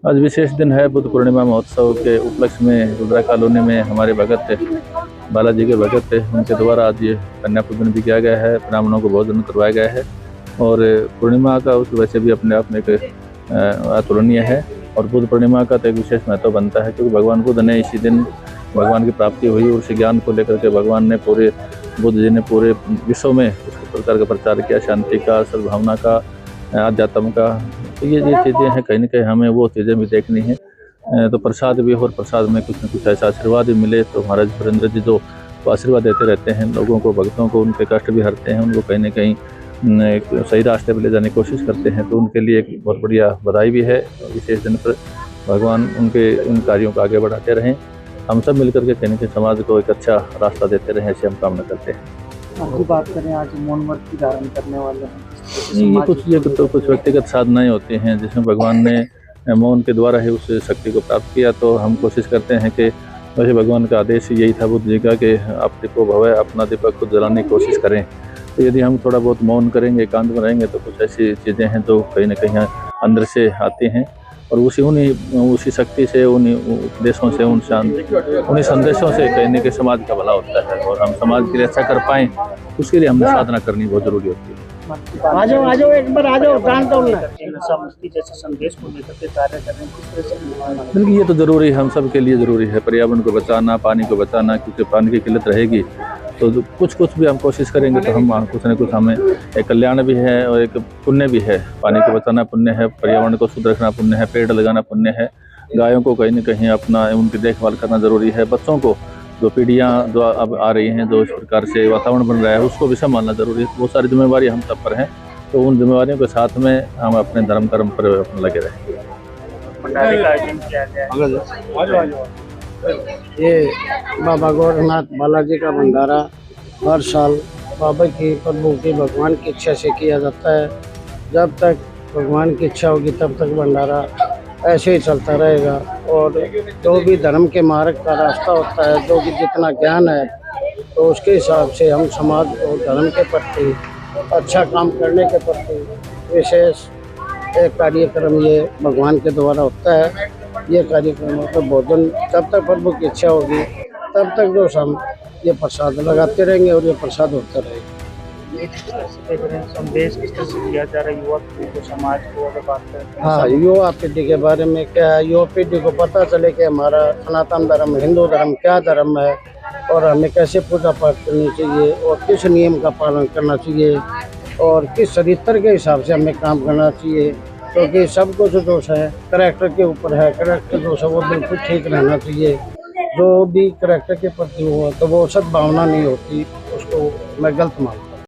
आज विशेष दिन है। बुद्ध पूर्णिमा महोत्सव के उपलक्ष्य में रुद्रा कॉलोनी में हमारे भगत बालाजी के भगत थे, उनके द्वारा आज ये कन्या पूजन भी किया गया है, ब्राह्मणों को भोजन करवाया गया है। और पूर्णिमा का उस वैसे भी अपने आप में एक अतुलनीय है। और बुद्ध पूर्णिमा का तो एक विशेष महत्व बनता है, क्योंकि भगवान बुद्ध ने इसी दिन भगवान की प्राप्ति हुई। उस ज्ञान को लेकर के भगवान ने बुद्ध जी ने पूरे विश्व में इस प्रकार का प्रचार किया, शांति का, सद्भावना का, आध्यात्म का। तो ये चीज़ें हैं, कहीं ना कहीं हमें वो चीज़ें भी देखनी है। तो प्रसाद भी हो और प्रसाद में कुछ न कुछ ऐसा आशीर्वाद भी मिले। तो महाराज वीरेंद्र जी जो आशीर्वाद देते रहते हैं लोगों को, भक्तों को, उनके कष्ट भी हरते हैं, उनको कहीं ना कहीं एक सही रास्ते पर ले जाने की कोशिश करते हैं। तो उनके लिए एक बहुत बढ़िया बधाई भी है। विशेष दिन पर भगवान उनके इन कार्यों को आगे बढ़ाते रहें। हम सब मिलकर के कहीं ना कहीं समाज को एक अच्छा रास्ता देते रहें, ऐसी हम कामना करते हैं। आपकी बात करें, आज मौनव्रत धारण करने वाले हैं, ये कुछ व्यक्तिगत साधनाएं होती हैं जिसमें भगवान ने मौन के द्वारा ही उस शक्ति को प्राप्त किया। तो हम कोशिश करते हैं कि वैसे भगवान का आदेश यही था बुद्ध जी का कि आप दीपो भवः, अपना दीपक खुद जलाने की कोशिश करें। तो यदि हम थोड़ा बहुत मौन करेंगे, एकांत में रहेंगे, तो कुछ ऐसी चीज़ें हैं जो कहीं ना कहीं अंदर से आती हैं। और उसी शक्ति से, उन्हीं उपदेशों से, उन्हीं संदेशों से कहीं ना कहीं समाज का भला होता है। और हम समाज के लिए अच्छा कर पाएँ, उसके लिए हमें साधना करनी बहुत जरूरी होती है। आ जाओ एक बार आ जाओ, जानता हूँ जैसे संदेश को लेकर के कार्य करें, किस तरह से? बल्कि ये तो जरूरी है, हम सब के लिए जरूरी है। पर्यावरण को बचाना, पानी को बचाना, क्योंकि पानी की किल्लत रहेगी तो कुछ भी हम कोशिश करेंगे तो हम कुछ न कुछ, हमें एक कल्याण भी है और एक पुण्य भी है। पानी को बचाना पुण्य है, पर्यावरण को शुद्ध रखना पुण्य है, पेड़ लगाना पुण्य है, गायों को कहीं न कहीं अपना उनकी देखभाल करना जरूरी है, बच्चों को, जो पीढ़ियाँ जो अब आ रही हैं, जो इस प्रकार से वातावरण बन रहा है, उसको भी संभालना जरूरी है। वो सारी जिम्मेवारी हम सब पर हैं। तो उन जिम्मेवारियों के साथ में हम अपने धर्म कर्म पर लगे रहें। भंडारे का आयोजन किया गया है। ये बाबा गौरनाथ बालाजी का भंडारा हर साल बाबा की, प्रभु की, भगवान की इच्छा से किया जाता है। जब तक भगवान की इच्छा होगी तब तक भंडारा ऐसे ही चलता रहेगा। और जो भी धर्म के मार्ग का रास्ता होता है, जो भी जितना ज्ञान है, तो उसके हिसाब से हम समाज को धर्म के प्रति, अच्छा काम करने के प्रति विशेष एक कार्यक्रम ये भगवान के द्वारा होता है। ये कार्यक्रम मतलब भोजन, जब तक प्रभु की इच्छा होगी तब तक जो हम ये प्रसाद लगाते रहेंगे और ये प्रसाद होता रहेगा। संदेश किस तरह से दिया जा रहा है युवा पीढ़ी को, समाज को? अगर बात करें, हाँ, युवा पीढ़ी के बारे में क्या है, युवा पीढ़ी को पता चले कि हमारा सनातन धर्म, हिंदू धर्म क्या धर्म है और हमें कैसे पूजा पाठ करनी चाहिए और किस नियम का पालन करना चाहिए और किस चरित्र के हिसाब से हमें काम करना चाहिए। क्योंकि सब कुछ जो है करैक्टर के ऊपर है। करैक्टर जो है वो बिल्कुल ठीक रहना चाहिए। जो भी करैक्टर के प्रति हो तो वो सद्भावना नहीं होती, उसको मैं गलत मानता हूँ।